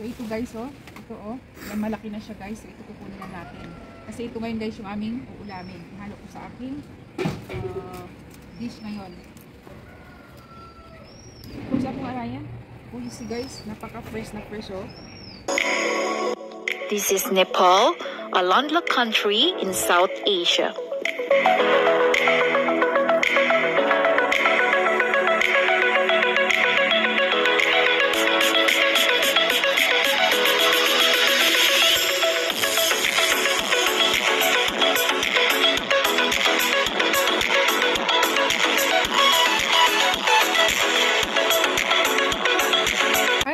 So ito guys, oh. Ito oh. Yan, malaki na siya guys. So ito kukunin na natin. Kasi ito ngayon guys yung aming uulamin. Halo ko sa aking dish ngayon. Kung sa akong arayan. Oh, you see guys, napaka-fresh na fresh oh. This is Nepal, a landlocked country in South Asia.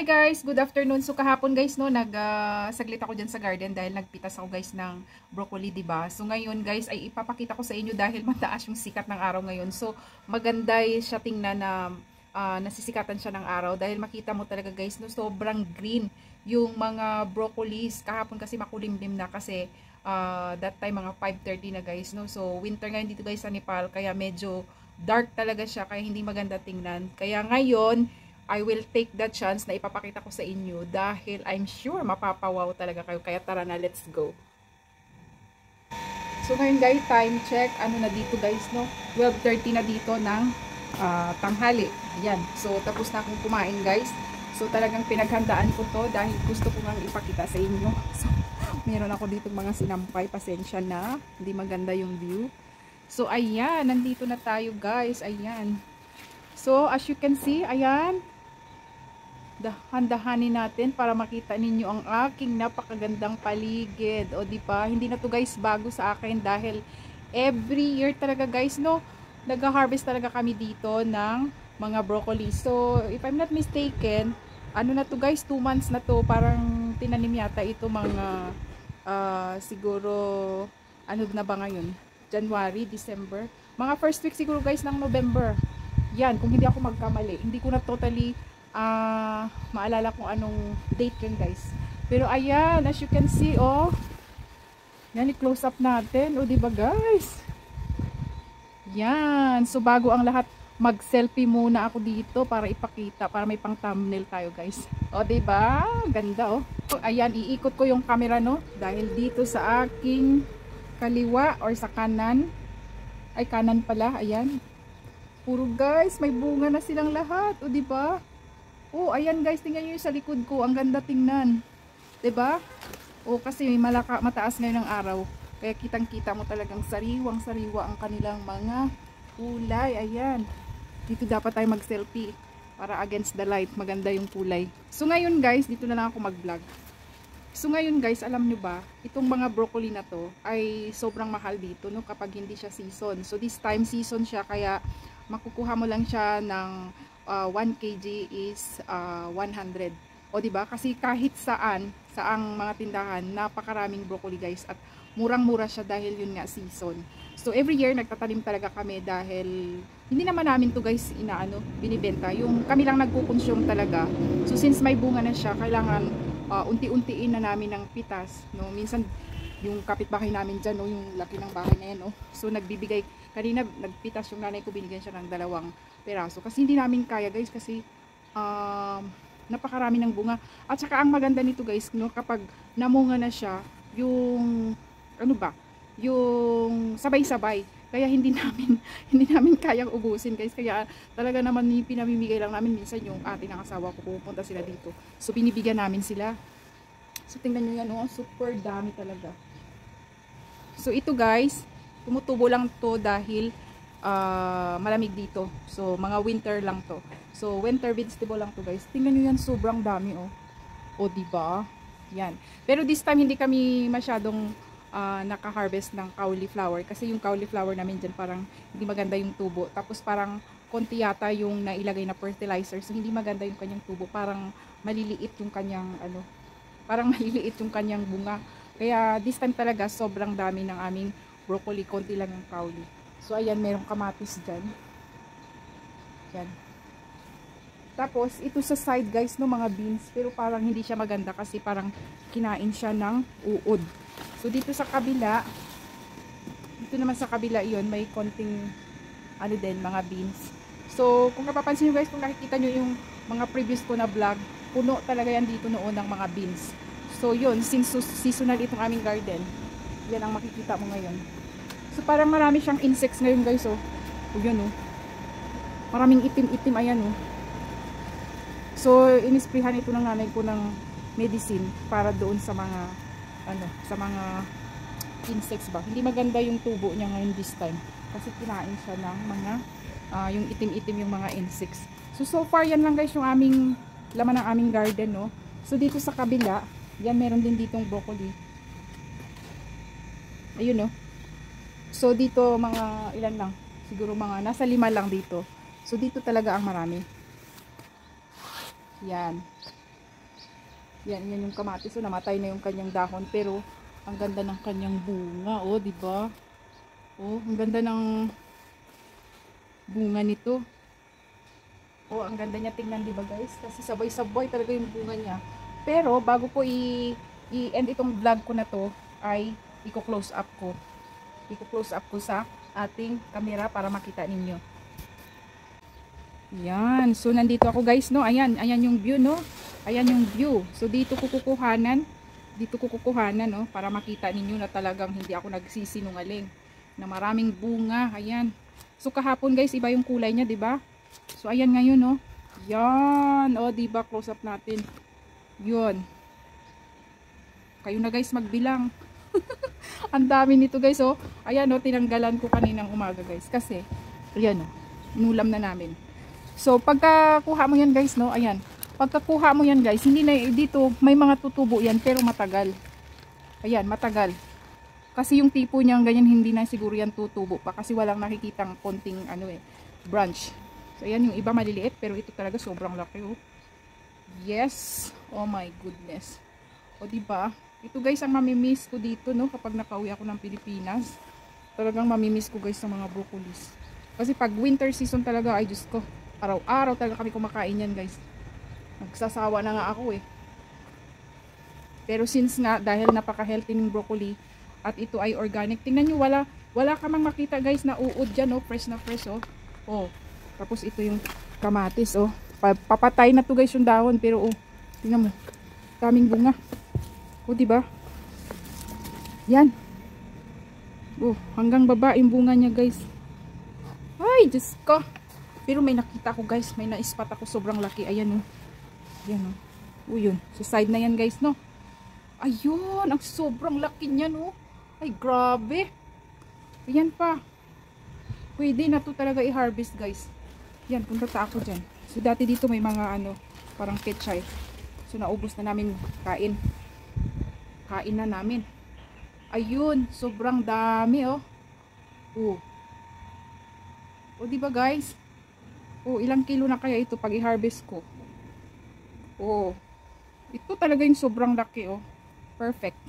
Guys, good afternoon. So kahapon guys no, saglit ako diyan sa garden dahil nagpitas ako guys ng broccoli, 'di ba? So ngayon guys ay ipapakita ko sa inyo dahil mataas yung sikat ng araw ngayon. So maganda siya tingnan na nasisikatan siya ng araw dahil makita mo talaga guys no, sobrang green yung mga broccolis. Kahapon kasi makulimlim na kasi that time mga 5:30 na guys no. So winter ngayon dito guys sa Nepal kaya medyo dark talaga siya kaya hindi maganda tingnan. Kaya ngayon I will take that chance na ipapakita ko sa inyo dahil I'm sure mapapawaw talaga kayo. Kaya tara na, let's go. So ngayon guys, time check. Ano na dito guys, no? 12:30 na dito ng tanghali. Ayan. So tapos na akong kumain guys. So talagang pinaghandaan ko to dahil gusto ko nang ipakita sa inyo. So meron ako dito mga sinampay. Pasensya na. Hindi maganda yung view. So ayan, nandito na tayo guys. Ayan. So as you can see, ayan. Dahan-dahanin natin para makita ninyo ang aking napakagandang paligid. O di ba? Hindi na to guys bago sa akin dahil every year talaga guys no, nag-harvest talaga kami dito ng mga broccoli. So if I'm not mistaken, ano na to guys, 2 months na to, parang tinanim yata ito mga siguro ano na ba ngayon? January, December. Mga first week siguro guys ng November. Yan, kung hindi ako magkamali. Hindi ko na totally maalala kung anong date yun guys. Pero ayan, as you can see, oh. Yan, i-close up natin. O, diba guys? Yan. So, bago ang lahat, mag-selfie muna ako dito para ipakita, para may pang thumbnail tayo guys. O, diba? Ganda, oh. So, ayan, iikot ko yung camera, no? Dahil dito sa aking kaliwa or sa kanan. Ay, kanan pala. Ayan. Puro guys, may bunga na silang lahat. O, diba? Oh, ayan guys, tingnan nyo yung sa likod ko. Ang ganda tingnan. 'Di ba? Oh, kasi may mataas ngayon ang araw. Kaya kitang-kita mo talagang sariwang-sariwa ang kanilang mga kulay. Ayan. Dito dapat tayo mag-selfie para against the light. Maganda yung kulay. So ngayon guys, dito na lang ako mag-vlog. So ngayon guys, alam nyo ba, itong mga broccoli na to ay sobrang mahal dito no kapag hindi siya season. So this time season siya kaya makukuha mo lang siya ng 1 kg is 100. O diba? Kasi kahit saang mga tindahan, napakaraming broccoli guys at murang-mura siya dahil yun nga season. So every year nagtatanim talaga kami dahil hindi naman namin to guys binibenta. Yung kami lang nagko-consume talaga. So since may bunga na siya, kailangan unti-untiin na namin ng pitas, no? Minsan yung kapitbahay namin dyan, no? Yung laki ng bahay na yan, no? So nagbibigay, kanina nagpitas yung nanay ko, binigyan siya ng 2 peraso. Kasi hindi namin kaya guys kasi napakarami ng bunga. At saka ang maganda nito guys, no, kapag namunga na siya, yung ano ba? Yung sabay-sabay. Kaya hindi namin kayang ubusin guys. Kaya talaga naman pinamimigay lang namin. Minsan yung ating asawa ko pupunta sila dito. So binibigyan namin sila. So tingnan niyo yan, oh, super dami talaga. So ito guys, tumutubo lang to dahil malamig dito. So mga winter lang to. So winter vegetable lang to guys. Tingnan niyo yan, sobrang dami oh. O diba? Yan. Pero this time hindi kami masyadong naka-harvest ng cauliflower kasi yung cauliflower namin dyan parang hindi maganda yung tubo. Tapos parang konti yata yung nailagay na fertilizer. So hindi maganda yung kanyang tubo. Parang maliliit yung kanyang parang maliliit yung kanyang bunga. Kaya this time talaga sobrang dami ng aming broccoli. Konti lang yung cauli. So ayan, merong kamatis dyan. Yan. Tapos ito sa side guys, no, mga beans. Pero parang hindi siya maganda kasi parang kinain siya ng uod. So dito sa kabila, dito naman sa kabila iyon, may konting ano din, mga beans. So, kung napapansin nyo guys, kung nakikita nyo yung mga previous ko na vlog, puno talaga yan dito noon ng mga beans. So, yun, since seasonal itong aming garden, yan ang makikita mo ngayon. So, parang marami siyang insects ngayon guys, oh. O, yun, oh. Maraming itim-itim, ayan, oh. So, inisprehan ito ng nanay ko ng medicine para doon sa mga, sa mga insects ba. Hindi maganda yung tubo niya ngayon this time. Kasi kinain siya ng mga, yung itim-itim yung mga insects. So far, yan lang guys yung aming, laman ng aming garden, no. So, dito sa kabila, yan, meron din ditong broccoli. Ayun, no. So, dito, mga, ilan lang. Siguro mga, nasa 5 lang dito. So, dito talaga ang marami. Yan. Yan yung kamatis. So, namatay na yung kanyang dahon. Pero, ang ganda ng kanyang bunga. Oh, diba? Oh, ang ganda ng bunga nito. Oh, ang ganda niya tingnan, diba guys? Kasi sabay-sabay talaga yung bunga niya. Pero, bago po i-end itong vlog ko na to, ay i-close up ko. I-close up ko sa ating camera para makita ninyo. Yan. So, nandito ako guys, no? Ayan yung view, no? Ayan yung view. So, dito ko kukuhanan, no? Para makita ninyo na talagang hindi ako nagsisinungaling. Na maraming bunga. Ayan. So, kahapon guys, iba yung kulay niya, diba? So, ayan ngayon, no? Yan. O, diba? Close up natin. Yun. Kayo na guys, magbilang. Ang dami nito guys, oh. Ayan, oh, tinanggalan ko kaninang umaga guys. Kasi, ayan, oh. Inulam na namin. So, pagkakuha mo yan guys, no? Ayan. Pagkakuha mo yan guys, hindi na dito, may mga tutubo yan, pero matagal. Ayan, matagal. Kasi yung tipo niyang ganyan, hindi na siguro yan tutubo pa. Kasi walang nakikitang konting, branch. So, ayan, yung iba maliliit, pero ito talaga sobrang laki, oh. Yes. Oh my goodness. O, diba? Ito guys, ang mamimiss ko dito, no? Kapag nakauwi ako ng Pilipinas. Talagang mamimiss ko guys sa mga broccolis. Kasi pag winter season talaga, ay Diyos ko. Araw-araw talaga kami kumakain yan guys. Nagsasawa na nga ako eh. Pero since nga, dahil napaka-healthy ng broccoli, at ito ay organic. Tingnan nyo, wala ka mang makita guys na uod dyan, oh. Fresh na fresh, oh. Oh. Tapos ito yung kamatis, oh. Papatay na to guys yung dahon. Pero oh, tingnan mo. Daming bunga. Oh, diba? Yan. Oh, hanggang baba yung bunga niya guys. Ay, Diyos ko. Pero may nakita ko guys. May na-spot ako sobrang laki. Ayan, oh. Ayan, oh. Oh, yun. Sa side na yan guys, no? Ayun. Ang sobrang laki niyan, oh. Ay, grabe. Ayan pa. Pwede na to talaga i-harvest guys. Yan, punta ta ako dyan. So, dati dito may mga parang ketchay. So, naubos na namin kain. Kain na namin. Ayun, sobrang dami, oh. Oh. Oh, diba guys? Oh, ilang kilo na kaya ito pag i-harvest ko? Oh. Ito talaga yung sobrang laki, oh. Perfect.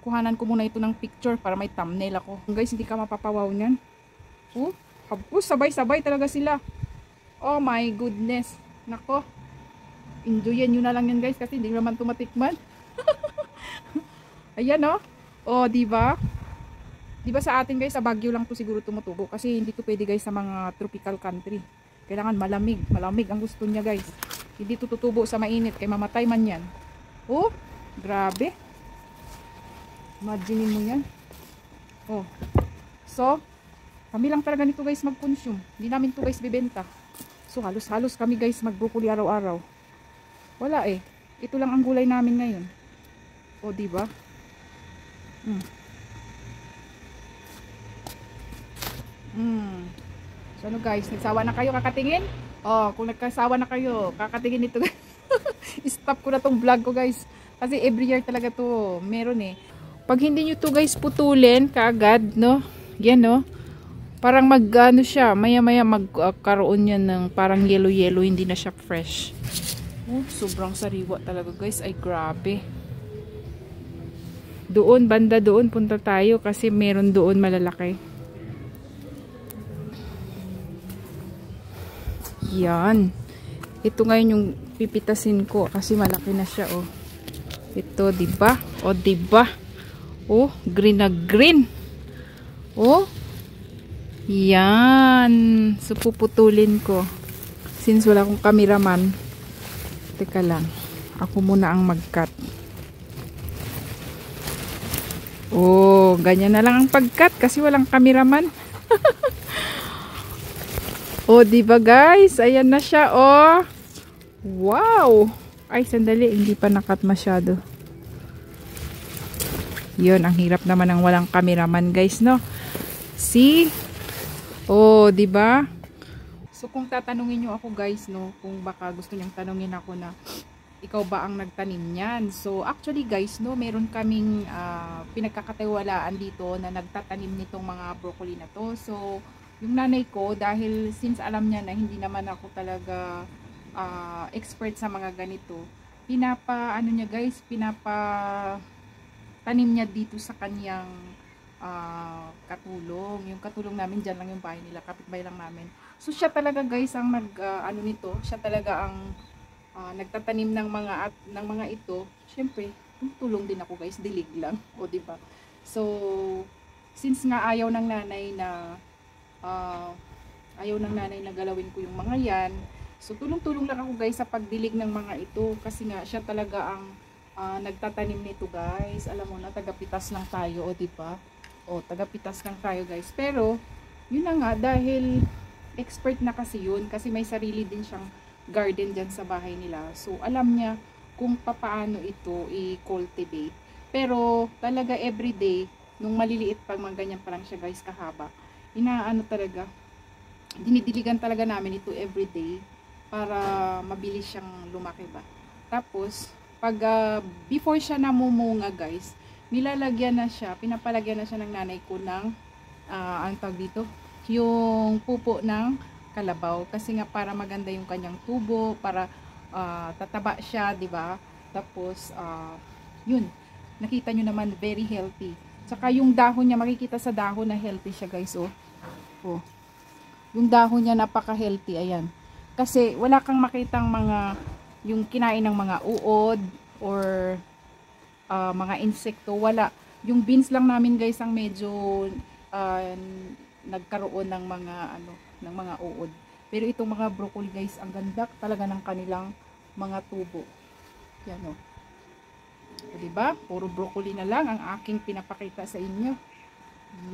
Kuhanan ko muna ito ng picture para may thumbnail ako. Guys, hindi ka mapapawaw niyan. Oh, sabay-sabay talaga sila. Oh my goodness. Nako. Enjoyin nyo na lang yan guys kasi hindi naman tumatikman. Ayan, oh. Oh, diba? Diba sa atin guys, sa Baguio lang to siguro tumutubo kasi hindi to pwede guys sa mga tropical country. Kailangan malamig. Malamig ang gusto niya guys. Hindi to tutubo sa mainit kaya mamatay man yan. Oh, grabe. Imagine mo yan. Oh. So, kami lang talaga nito guys mag-consume. Hindi namin to guys bibenta. So, halos-halos kami guys mag-broccoli araw-araw. Wala eh. Ito lang ang gulay namin ngayon. O, diba? So, ano guys? Nagsawa na kayo kakatingin? Oh, kung nagkasawa na kayo, kakatingin ito. Stop ko na tong vlog ko guys. Kasi every year talaga to meron eh. Pag hindi nyo to guys putulin kaagad, no? Yan, no? Parang mag-ano siya, maya-maya magkaroon yan ng parang yellow-yellow, hindi na siya fresh. Oh, sobrang sariwa talaga guys. Ay, grabe. Doon, banda doon, punta tayo kasi meron doon malalaki. Yan. Ito ngayon yung pipitasin ko kasi malaki na siya, oh. Ito, diba? O, diba? Oh, green na green. Oh. Yan. So, puputulin ko. Since wala akong cameraman. Teka lang. Ako muna ang mag-cut. Oh, ganyan na lang ang pag-cut kasi walang cameraman. Oh, diba guys? Ayan na siya, oh. Wow. Ay, sandali. Hindi pa nakat masyado. Yun, ang hirap naman ng walang cameraman, guys, no? See? Oh, diba? So, kung tatanungin nyo ako, guys, no? Kung baka gusto nyong tanungin ako na ikaw ba ang nagtanim niyan? So, actually, guys, no? Meron kaming pinagkakatiwalaan dito na nagtatanim nitong mga broccoli na to. So, yung nanay ko, dahil since alam niya na hindi naman ako talaga expert sa mga ganito, ano niya, guys, tanim niya dito sa kanyang katulong. Yung katulong namin, dyan lang yung bahay nila, kapitbahay lang namin. So, siya talaga, guys, ang nito, siya talaga ang nagtatanim ng mga ito. Syempre, tulong din ako, guys, dilig lang. O, diba? So, since nga ayaw ng nanay na galawin ko yung mga yan, so, tulong-tulong lang ako, guys, sa pagdilig ng mga ito. Kasi nga, siya talaga ang nagtatanim nito, guys. Alam mo na, tagapitas lang tayo, o diba? O, tagapitas lang tayo, guys. Pero, yun na nga, dahil expert na kasi yun, kasi may sarili din siyang garden dyan sa bahay nila. So, alam niya kung paano ito i-cultivate. Pero, talaga everyday, nung maliliit pag mga ganyan pa lang siya, guys, kahaba, dinidiligan talaga namin ito everyday para mabilis siyang lumaki ba. Tapos, pag before siya namumunga, guys, pinapalagyan na siya ng nanay ko ng ang tawag dito, yung pupo ng kalabaw, kasi nga para maganda yung kanyang tubo, para tataba siya, di ba? Tapos yun, nakita nyo naman, very healthy. Saka yung dahon niya, makikita sa dahon na healthy siya, guys, oh. Yung dahon niya napaka-healthy, ayan. Kasi wala kang makitang yung kinain ng mga uod or mga insekto, wala. Yung beans lang namin, guys, ang medyo nagkaroon ng mga uod. Pero itong mga broccoli, guys, ang ganda talaga ng kanilang mga tubo. Yan, o. O, diba? Puro broccoli na lang ang aking pinapakita sa inyo.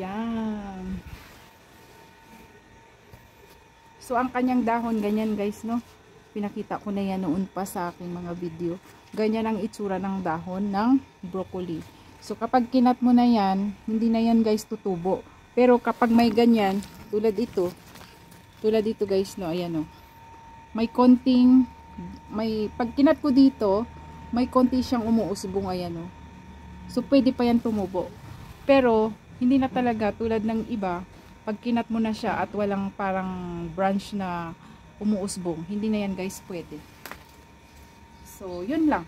Yan. So, ang kanyang dahon, ganyan, guys, no? Pinakita ko na yan noon pa sa aking mga video. Ganyan ang itsura ng dahon ng broccoli. So, kapag kinat mo na yan, hindi na yan, guys, tutubo. Pero kapag may ganyan, tulad dito, guys, no, ayan, o. Pag kinat ko dito, may konti siyang umuusbong, ayan, o. So, pwede pa yan tumubo. Pero, hindi na talaga, tulad ng iba, pag kinat mo na siya at walang parang branch na umuusbong, hindi na yan, guys, pwede. So, yun lang.